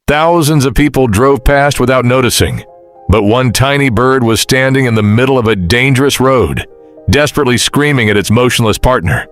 Thousands of people drove past without noticing, but one tiny bird was standing in the middle of a dangerous road, desperately screaming at its motionless partner.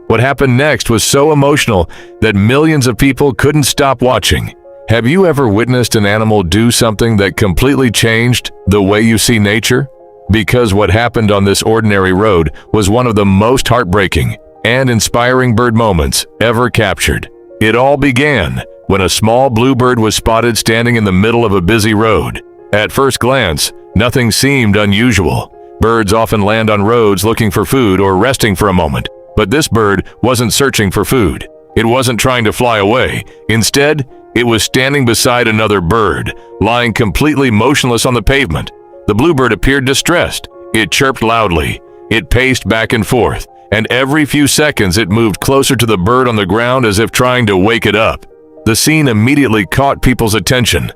What happened next was so emotional that millions of people couldn't stop watching. Have you ever witnessed an animal do something that completely changed the way you see nature? Because what happened on this ordinary road was one of the most heartbreaking and inspiring bird moments ever captured. It all began when a small bluebird was spotted standing in the middle of a busy road. At first glance, nothing seemed unusual. Birds often land on roads looking for food or resting for a moment, but this bird wasn't searching for food. It wasn't trying to fly away. Instead, it was standing beside another bird, lying completely motionless on the pavement. The bluebird appeared distressed. It chirped loudly. It paced back and forth, and every few seconds it moved closer to the bird on the ground as if trying to wake it up. The scene immediately caught people's attention.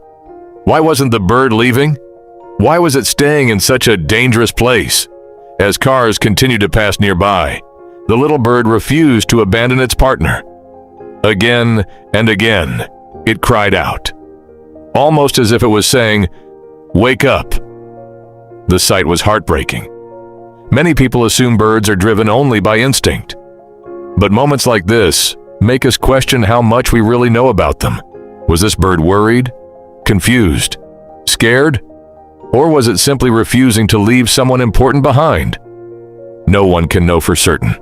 Why wasn't the bird leaving? Why was it staying in such a dangerous place? As cars continued to pass nearby, the little bird refused to abandon its partner. Again and again, it cried out, almost as if it was saying, "Wake up." The sight was heartbreaking. Many people assume birds are driven only by instinct. But moments like this make us question how much we really know about them. Was this bird worried, confused, scared, or was it simply refusing to leave someone important behind? No one can know for certain.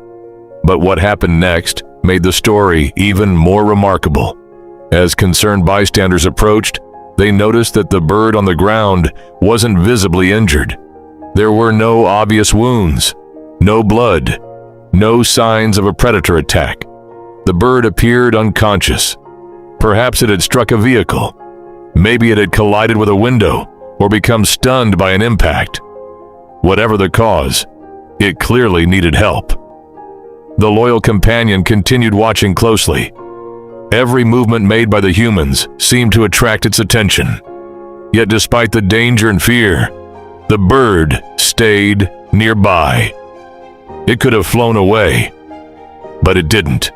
But what happened next made the story even more remarkable. As concerned bystanders approached, they noticed that the bird on the ground wasn't visibly injured. There were no obvious wounds, no blood, no signs of a predator attack. The bird appeared unconscious. Perhaps it had struck a vehicle. Maybe it had collided with a window or become stunned by an impact. Whatever the cause, it clearly needed help. The loyal companion continued watching closely. Every movement made by the humans seemed to attract its attention. Yet despite the danger and fear, the bird stayed nearby. It could have flown away, but it didn't.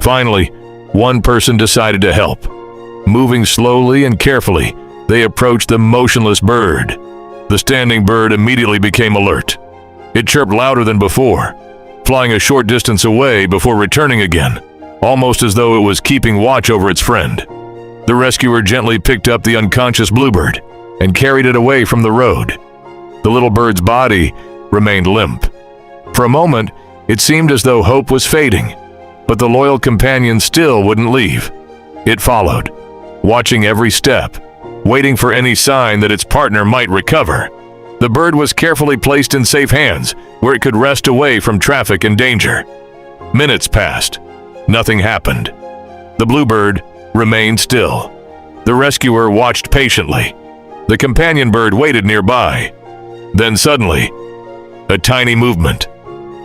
Finally, one person decided to help. Moving slowly and carefully, they approached the motionless bird. The standing bird immediately became alert. It chirped louder than before, flying a short distance away before returning again, almost as though it was keeping watch over its friend. The rescuer gently picked up the unconscious bluebird and carried it away from the road. The little bird's body remained limp. For a moment, it seemed as though hope was fading, but the loyal companion still wouldn't leave. It followed, watching every step, waiting for any sign that its partner might recover. The bird was carefully placed in safe hands, where it could rest away from traffic and danger. Minutes passed. Nothing happened. The bluebird remained still. The rescuer watched patiently. The companion bird waited nearby. Then suddenly, a tiny movement,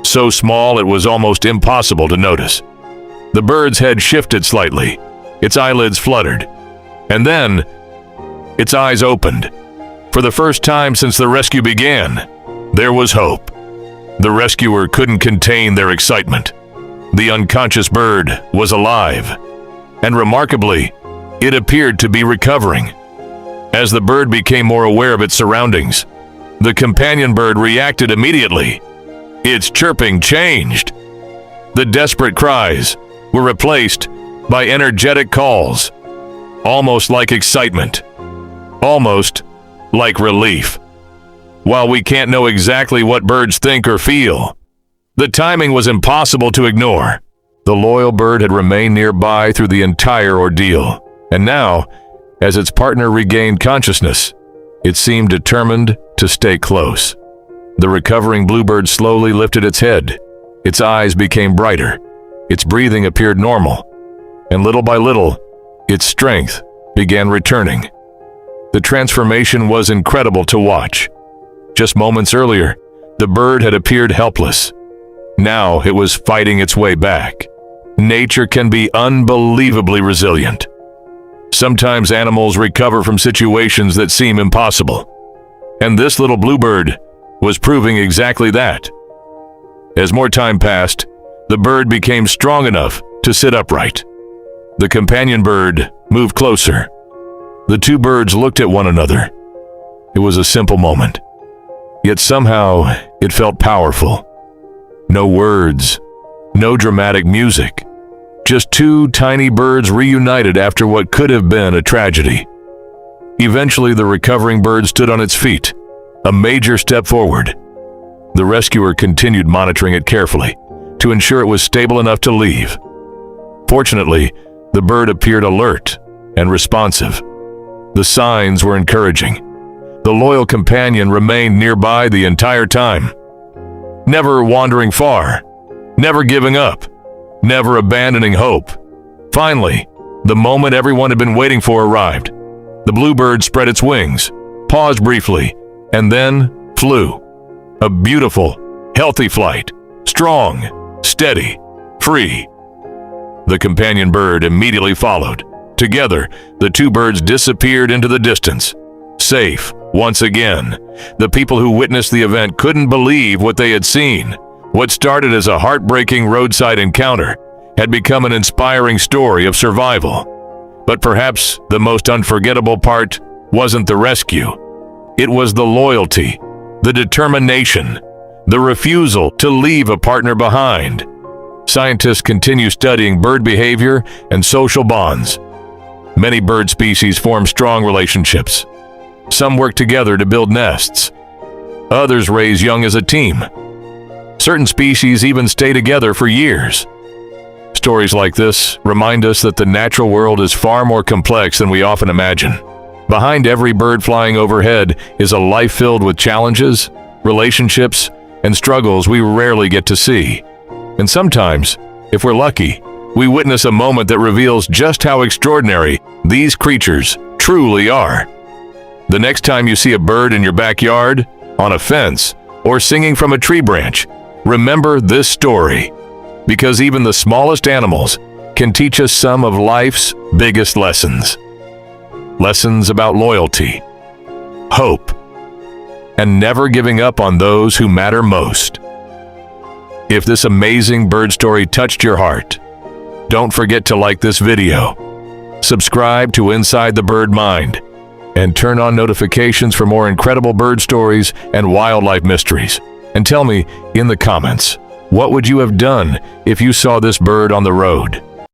so small it was almost impossible to notice. The bird's head shifted slightly. Its eyelids fluttered. And then, its eyes opened. For the first time since the rescue began, there was hope. The rescuer couldn't contain their excitement. The unconscious bird was alive, and remarkably, it appeared to be recovering. As the bird became more aware of its surroundings, the companion bird reacted immediately. Its chirping changed. The desperate cries were replaced by energetic calls, almost like excitement, almost like relief. While we can't know exactly what birds think or feel, the timing was impossible to ignore. The loyal bird had remained nearby through the entire ordeal, and now, as its partner regained consciousness, it seemed determined to stay close. The recovering bluebird slowly lifted its head. Its eyes became brighter. Its breathing appeared normal, and little by little, its strength began returning. The transformation was incredible to watch. Just moments earlier, the bird had appeared helpless. Now it was fighting its way back. Nature can be unbelievably resilient. Sometimes animals recover from situations that seem impossible. And this little bluebird was proving exactly that. As more time passed, the bird became strong enough to sit upright. The companion bird moved closer, The two birds looked at one another. It was a simple moment, yet somehow it felt powerful. No words, no dramatic music, just two tiny birds reunited after what could have been a tragedy. Eventually, the recovering bird stood on its feet, a major step forward. The rescuer continued monitoring it carefully to ensure it was stable enough to leave. Fortunately, the bird appeared alert and responsive. The signs were encouraging. The loyal companion remained nearby the entire time, never wandering far, never giving up, never abandoning hope. Finally, the moment everyone had been waiting for arrived. The bluebird spread its wings, paused briefly, and then flew. A beautiful, healthy flight, strong, steady, free. The companion bird immediately followed. Together, the two birds disappeared into the distance. Safe, once again. The people who witnessed the event couldn't believe what they had seen. What started as a heartbreaking roadside encounter had become an inspiring story of survival. But perhaps the most unforgettable part wasn't the rescue. It was the loyalty, the determination, the refusal to leave a partner behind. Scientists continue studying bird behavior and social bonds. Many bird species form strong relationships. Some work together to build nests. Others raise young as a team. Certain species even stay together for years. Stories like this remind us that the natural world is far more complex than we often imagine. Behind every bird flying overhead is a life filled with challenges, relationships, and struggles we rarely get to see. And sometimes, if we're lucky, we witness a moment that reveals just how extraordinary these creatures truly are. The next time you see a bird in your backyard, on a fence, or singing from a tree branch, remember this story, because even the smallest animals can teach us some of life's biggest lessons. Lessons about loyalty, hope, and never giving up on those who matter most. If this amazing bird story touched your heart, don't forget to like this video, subscribe to Inside the Bird Mind, and turn on notifications for more incredible bird stories and wildlife mysteries. And tell me in the comments, what would you have done if you saw this bird on the road?